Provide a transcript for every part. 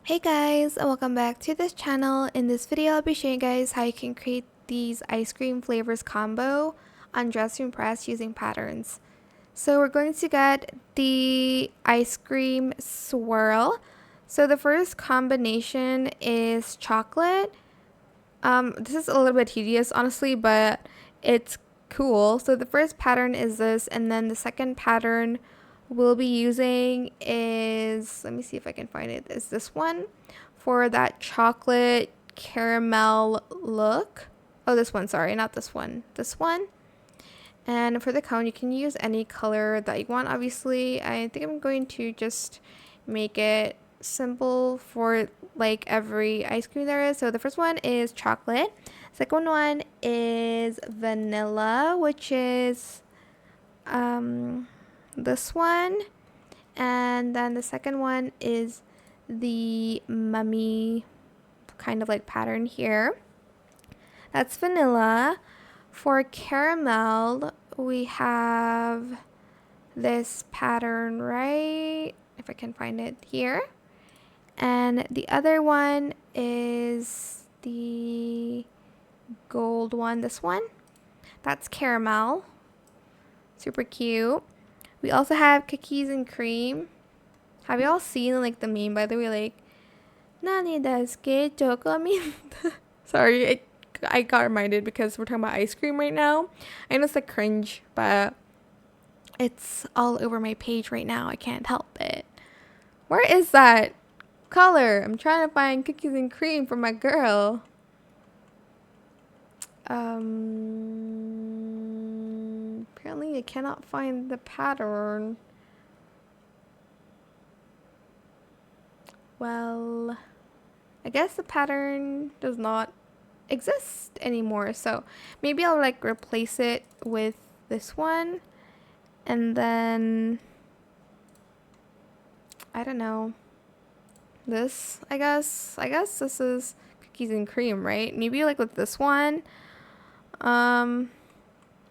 Hey guys, and welcome back to this channel. In this video, I'll be showing you guys how you can create these ice cream flavors combo on Dress to Impress using patterns. So we're going to get the ice cream swirl. So the first combination is chocolate. This is a little bit tedious, honestly, but it's cool. So the first pattern is this, and then the second pattern we'll be using is, let me see if I can find it, is this one for that chocolate caramel look. Oh, this one, sorry, not this one, this one. And for the cone, you can use any color that you want. Obviously, I think I'm going to just make it simple for like every ice cream there is. So the first one is chocolate. Second one is vanilla, which is this one. And then the second one is the mummy kind of like pattern here. That's vanilla. For caramel, we have this pattern, right? If I can find it here. And the other one is the gold one, this one. That's caramel. Super cute. We also have cookies and cream. Have you all seen like the meme, by the way, like Nani desu chocolate? Sorry, I got reminded because we're talking about ice cream right now. I know it's like cringe, but it's all over my page right now. I can't help it. Where is that color? I'm trying to find cookies and cream for my girl. Apparently I cannot find the pattern. Well, I guess the pattern does not exist anymore, so maybe I'll like replace it with this one, and then I don't know, this, I guess this is cookies and cream, right? Maybe like with this one.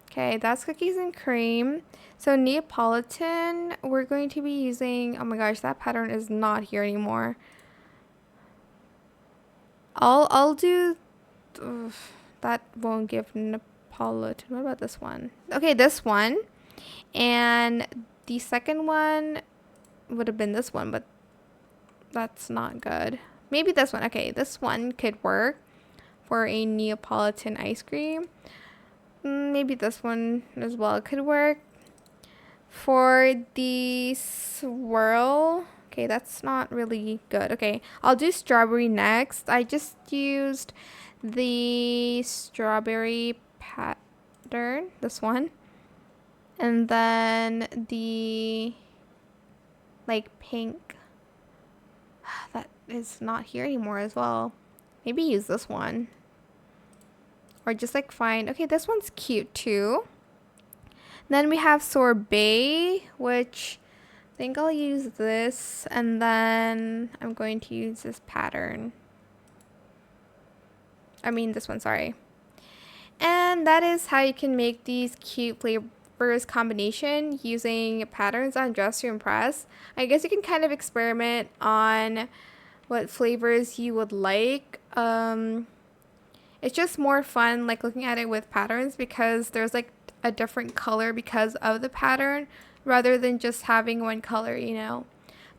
Okay, that's cookies and cream. So Neapolitan, we're going to be using, oh my gosh, that pattern is not here anymore. I'll do, that won't give Neapolitan. What about this one? Okay, this one. And the second one would have been this one, but that's not good. Maybe this one. Okay, this one could work for a Neapolitan ice cream. Maybe this one as well could work. For the swirl, okay, that's not really good. Okay, I'll do strawberry next. I just used the strawberry pattern, this one. And then the like pink, that is not here anymore as well. Maybe use this one. Or just like find, okay, this one's cute too. Then we have sorbet, which I think I'll use this, and then I'm going to use this pattern. I mean this one, sorry. And that is how you can make these cute flavors combination using patterns on Dress to Impress. I guess you can kind of experiment on what flavors you would like. It's just more fun like looking at it with patterns because there's like a different color because of the pattern rather than just having one color, you know.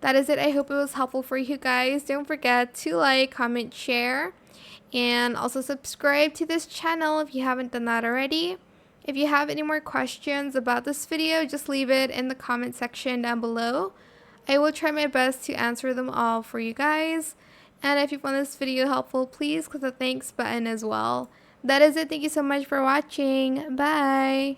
That is it. I hope it was helpful for you guys. Don't forget to like, comment, share, and also subscribe to this channel if you haven't done that already. If you have any more questions about this video, just leave it in the comment section down below. I will try my best to answer them all for you guys. And if you found this video helpful, please click the thanks button as well. That is it. Thank you so much for watching. Bye.